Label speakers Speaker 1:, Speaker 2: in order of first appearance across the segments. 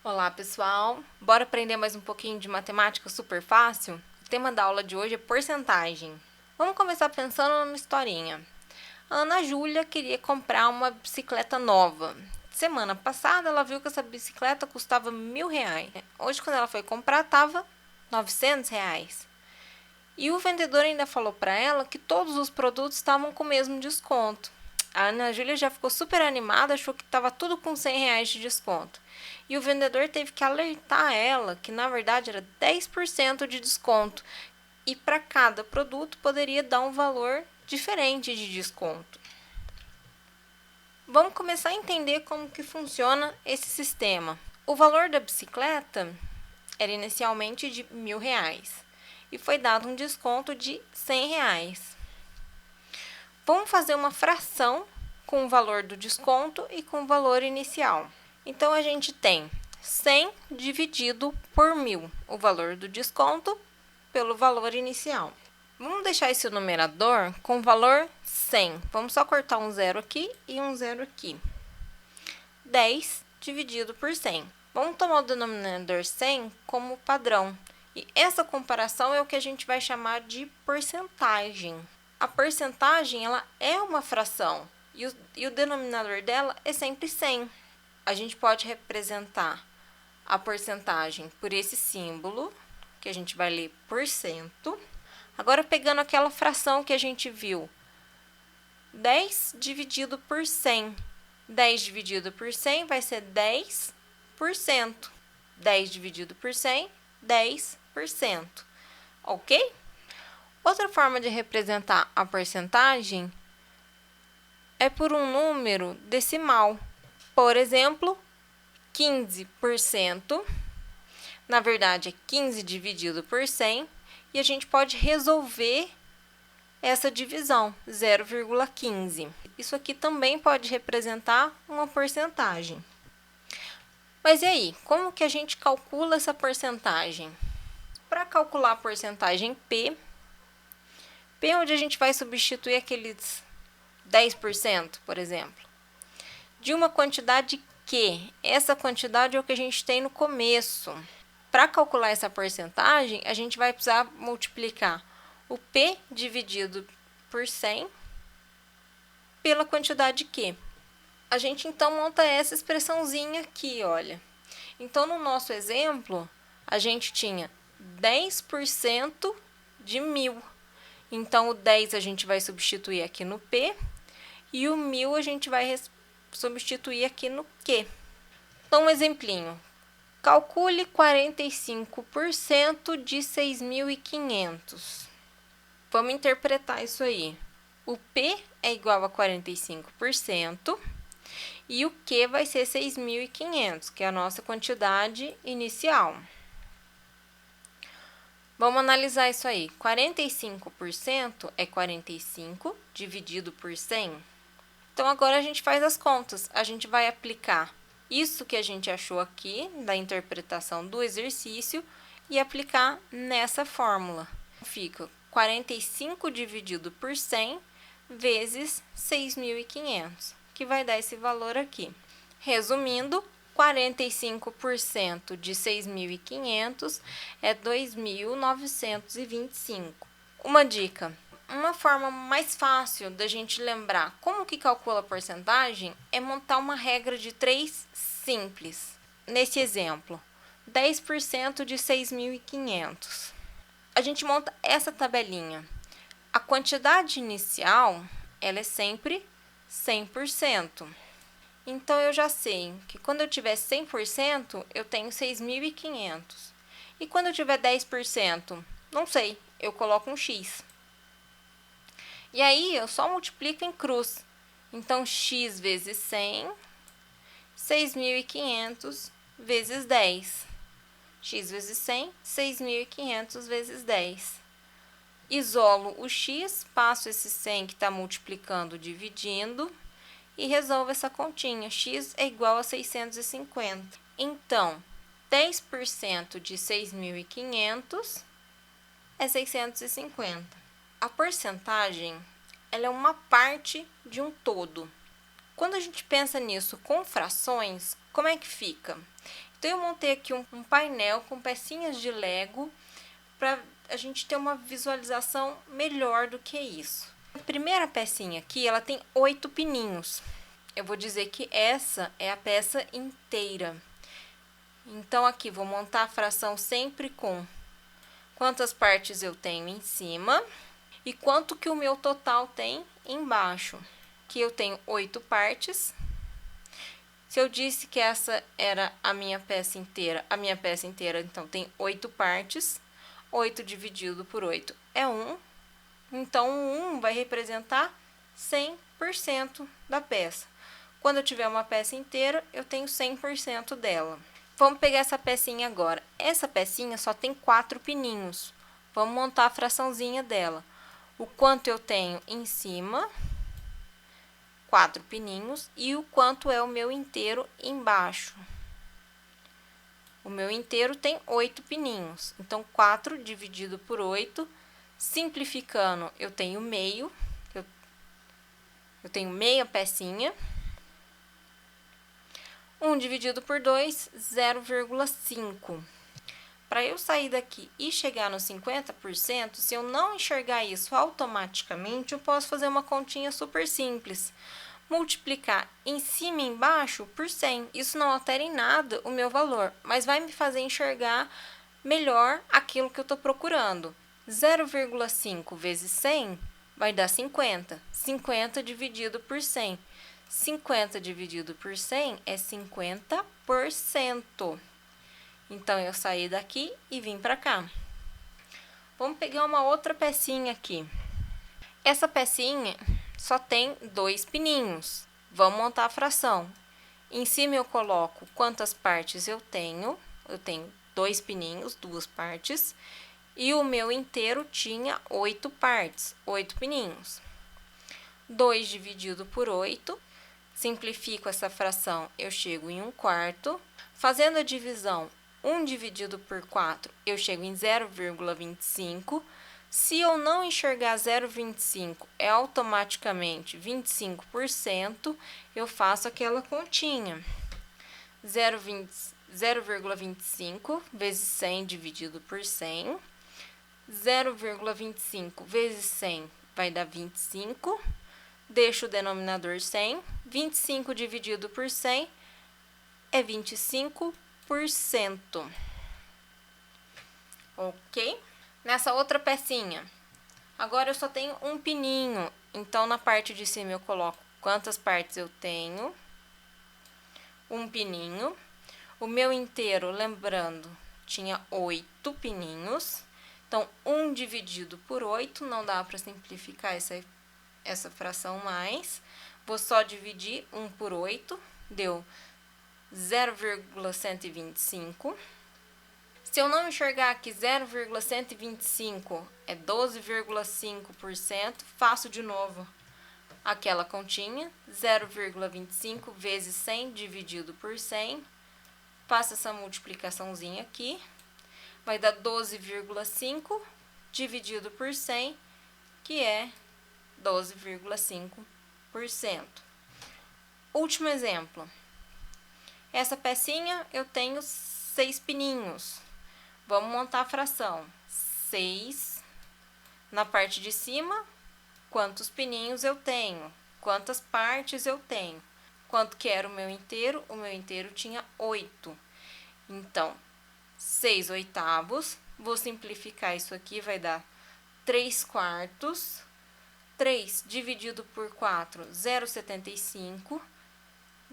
Speaker 1: Olá, pessoal! Bora aprender mais um pouquinho de matemática super fácil? O tema da aula de hoje é porcentagem. Vamos começar pensando numa historinha. A Ana Júlia queria comprar uma bicicleta nova. Semana passada, ela viu que essa bicicleta custava R$ 1.000. Hoje, quando ela foi comprar, estava R$ 900. E o vendedor ainda falou para ela que todos os produtos estavam com o mesmo desconto. A Ana Júlia já ficou super animada, achou que estava tudo com R$ 100 de desconto. E o vendedor teve que alertar ela que na verdade era 10% de desconto. E para cada produto poderia dar um valor diferente de desconto. Vamos começar a entender como que funciona esse sistema. O valor da bicicleta era inicialmente de R$ 1.000 e foi dado um desconto de R$ 100. Vamos fazer uma fração com o valor do desconto e com o valor inicial. Então, a gente tem 100 dividido por 1.000, o valor do desconto pelo valor inicial. Vamos deixar esse numerador com o valor 100. Vamos só cortar um zero aqui e um zero aqui. 10 dividido por 100. Vamos tomar o denominador 100 como padrão. E essa comparação é o que a gente vai chamar de porcentagem. A porcentagem ela é uma fração e o denominador dela é sempre 100. A gente pode representar a porcentagem por esse símbolo, que a gente vai ler por cento. Agora, pegando aquela fração que a gente viu, 10 dividido por 100. 10 dividido por 100 vai ser 10%. 10 dividido por 100, 10%. Ok? Outra forma de representar a porcentagem é por um número decimal. Por exemplo, 15%. Na verdade, é 15 dividido por 100. E a gente pode resolver essa divisão, 0,15. Isso aqui também pode representar uma porcentagem. Mas e aí, como que a gente calcula essa porcentagem? Para calcular a porcentagem P é onde a gente vai substituir aqueles 10%, por exemplo, de uma quantidade Q. Essa quantidade é o que a gente tem no começo. Para calcular essa porcentagem, a gente vai precisar multiplicar o P dividido por 100 pela quantidade Q. A gente, então, monta essa expressãozinha aqui, olha. Então, no nosso exemplo, a gente tinha 10% de 1.000. Então, o 10 a gente vai substituir aqui no P e o 1.000 a gente vai substituir aqui no Q. Então, um exemplinho. Calcule 45% de 6.500. Vamos interpretar isso aí. O P é igual a 45% e o Q vai ser 6.500, que é a nossa quantidade inicial. Vamos analisar isso aí. 45% é 45 dividido por 100. Então, agora a gente faz as contas. A gente vai aplicar isso que a gente achou aqui, da interpretação do exercício, e aplicar nessa fórmula. Fica 45 dividido por 100 vezes 6.500, que vai dar esse valor aqui. Resumindo, 45% de 6.500 é 2.925. Uma dica. Uma forma mais fácil da gente lembrar como que calcula a porcentagem é montar uma regra de 3 simples. Nesse exemplo, 10% de 6.500. A gente monta essa tabelinha. A quantidade inicial, ela é sempre 100%. Então, eu já sei que quando eu tiver 100%, eu tenho 6.500. E quando eu tiver 10%, não sei, eu coloco um X. E aí, eu só multiplico em cruz. Então, x vezes 100, 6.500 vezes 10. X vezes 100, 6.500 vezes 10. Isolo o x, passo esse 100 que está multiplicando, dividindo, e resolvo essa continha. X é igual a 650. Então, 10% de 6.500 é 650. A porcentagem, ela é uma parte de um todo. Quando a gente pensa nisso com frações, como é que fica? Então, eu montei aqui um painel com pecinhas de Lego para a gente ter uma visualização melhor do que isso. A primeira pecinha aqui, ela tem 8 pininhos. Eu vou dizer que essa é a peça inteira. Então, aqui vou montar a fração sempre com quantas partes eu tenho em cima e quanto que o meu total tem embaixo. Aqui eu tenho 8 partes. Se eu disse que essa era a minha peça inteira então tem 8 partes. 8 dividido por 8 é 1. Então, o 1 vai representar 100% da peça. Quando eu tiver uma peça inteira, eu tenho 100% dela. Vamos pegar essa pecinha agora. Essa pecinha só tem 4 pininhos. Vamos montar a fraçãozinha dela. O quanto eu tenho em cima, 4 pininhos, e o quanto é o meu inteiro embaixo. O meu inteiro tem 8 pininhos. Então, 4 dividido por 8, simplificando, eu tenho meio. Eu tenho meia pecinha. 1 dividido por 2, 0,5. Para eu sair daqui e chegar no 50%, se eu não enxergar isso automaticamente, eu posso fazer uma continha super simples. Multiplicar em cima e embaixo por 100. Isso não altera em nada o meu valor, mas vai me fazer enxergar melhor aquilo que eu estou procurando. 0,5 vezes 100 vai dar 50. 50 dividido por 100. 50 dividido por 100 é 50%. Então, eu saí daqui e vim para cá. Vamos pegar uma outra pecinha aqui. Essa pecinha só tem 2 pininhos. Vamos montar a fração. Em cima eu coloco quantas partes eu tenho. Eu tenho 2 pininhos, 2 partes. E o meu inteiro tinha 8 partes, 8 pininhos. 2 dividido por 8. Simplifico essa fração, eu chego em 1/4. Fazendo a divisão, 1 dividido por 4, eu chego em 0,25. Se eu não enxergar 0,25, é automaticamente 25%, eu faço aquela continha. 0,25 vezes 100 dividido por 100. 0,25 vezes 100 vai dar 25. Deixo o denominador 100. 25 dividido por 100 é 25%. Ok? Nessa outra pecinha, agora eu só tenho um pininho. Então, na parte de cima eu coloco quantas partes eu tenho. Um pininho. O meu inteiro, lembrando, tinha 8 pininhos. Então, 1 dividido por 8, não dá para simplificar essa fração mais. Vou só dividir 1 por 8, deu 0,125. Se eu não enxergar aqui 0,125 é 12,5%, faço de novo aquela continha. 0,25 vezes 100 dividido por 100. Faço essa multiplicaçãozinha aqui. Vai dar 12,5 dividido por 100, que é 12,5%. Último exemplo. Essa pecinha eu tenho 6 pininhos. Vamos montar a fração. 6 na parte de cima, quantos pininhos eu tenho? Quantas partes eu tenho? Quanto que era o meu inteiro? O meu inteiro tinha 8. Então, 6/8. Vou simplificar isso aqui, vai dar 3/4. 3 dividido por 4, 0,75.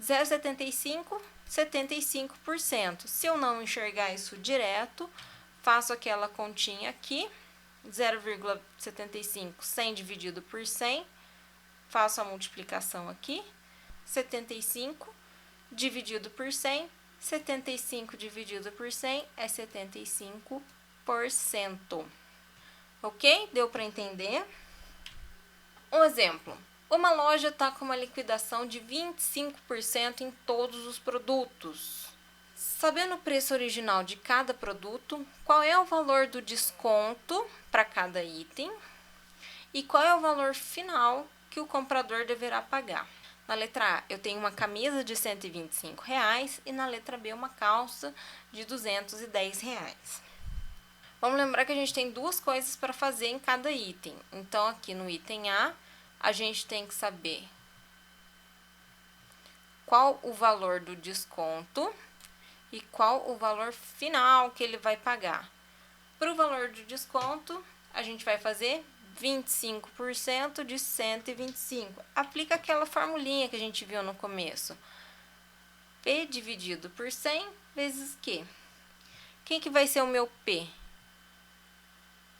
Speaker 1: 0,75, 75%. Se eu não enxergar isso direto, faço aquela continha aqui. 0,75, 100 dividido por 100. Faço a multiplicação aqui. 75 dividido por 100. 75 dividido por 100 é 75%. Ok? Deu para entender? Um exemplo. Uma loja está com uma liquidação de 25% em todos os produtos. Sabendo o preço original de cada produto, qual é o valor do desconto para cada item e qual é o valor final que o comprador deverá pagar. Na letra A, eu tenho uma camisa de R$ 125 e na letra B, uma calça de R$ 210. Vamos lembrar que a gente tem duas coisas para fazer em cada item. Então, aqui no item A, a gente tem que saber qual o valor do desconto e qual o valor final que ele vai pagar. Para o valor do desconto, a gente vai fazer 25% de 125. Aplica aquela formulinha que a gente viu no começo. P dividido por 100 vezes Q. Quem que vai ser o meu P?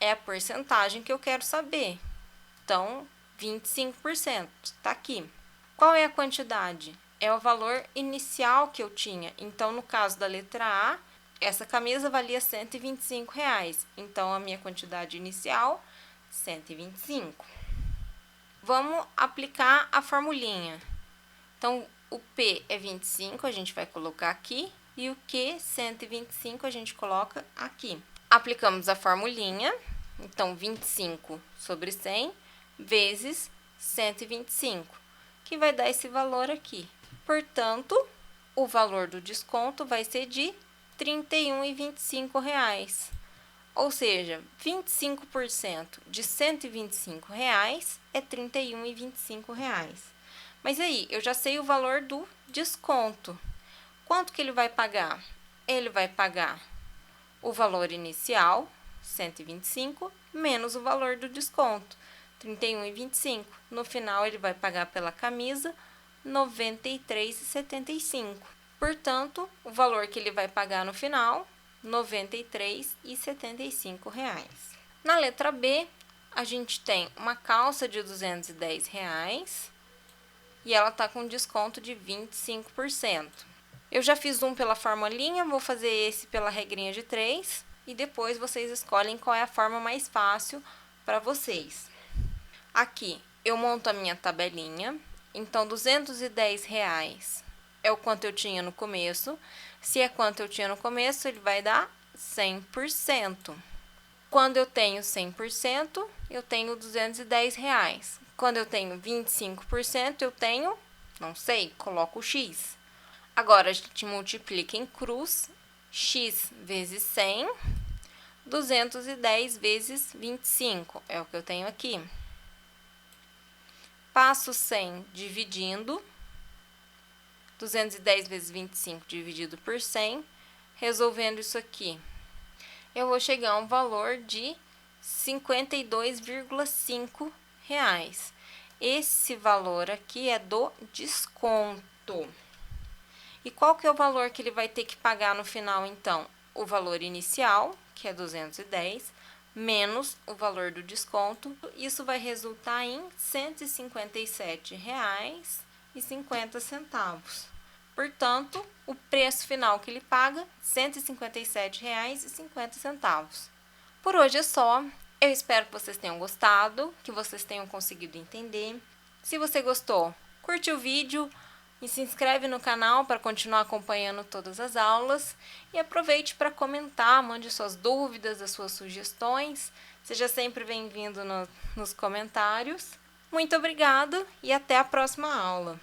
Speaker 1: É a porcentagem que eu quero saber. Então, 25%, está aqui. Qual é a quantidade? É o valor inicial que eu tinha. Então, no caso da letra A, essa camisa valia R$ 125. Então, a minha quantidade inicial, 125. Vamos aplicar a formulinha. Então, o P é 25, a gente vai colocar aqui. E o Q, 125, a gente coloca aqui. Aplicamos a formulinha. Então, 25 sobre 100 vezes 125, que vai dar esse valor aqui. Portanto, o valor do desconto vai ser de R$ 31,25. Ou seja, 25% de R$ 125 é R$ 31,25. Mas aí, eu já sei o valor do desconto. Quanto que ele vai pagar? Ele vai pagar o valor inicial, 125, menos o valor do desconto, 31,25. No final, ele vai pagar pela camisa, R$ 93,75. Portanto, o valor que ele vai pagar no final, R$ 93,75. Na letra B, a gente tem uma calça de R$ 210 e ela está com desconto de 25%. Eu já fiz um pela formulinha, vou fazer esse pela regrinha de 3 e depois vocês escolhem qual é a forma mais fácil para vocês. Aqui, eu monto a minha tabelinha. Então, R$ 210 é o quanto eu tinha no começo. Se é quanto eu tinha no começo, ele vai dar 100%. Quando eu tenho 100%, eu tenho R$ 210. Quando eu tenho 25%, eu tenho, não sei, coloco o X. Agora, a gente multiplica em cruz, X vezes 100, 210 vezes 25, é o que eu tenho aqui. Passo 100 dividindo, 210 vezes 25 dividido por 100, resolvendo isso aqui, eu vou chegar a um valor de R$ 52,5. Esse valor aqui é do desconto. E qual que é o valor que ele vai ter que pagar no final, então? O valor inicial, que é 210, menos o valor do desconto. Isso vai resultar em R$ 157,50. Portanto, o preço final que ele paga, R$ 157,50. Por hoje é só. Eu espero que vocês tenham gostado, que vocês tenham conseguido entender. Se você gostou, curte o vídeo e se inscreve no canal para continuar acompanhando todas as aulas. E aproveite para comentar, mande suas dúvidas, as suas sugestões. Seja sempre bem-vindo nos comentários. Muito obrigada e até a próxima aula.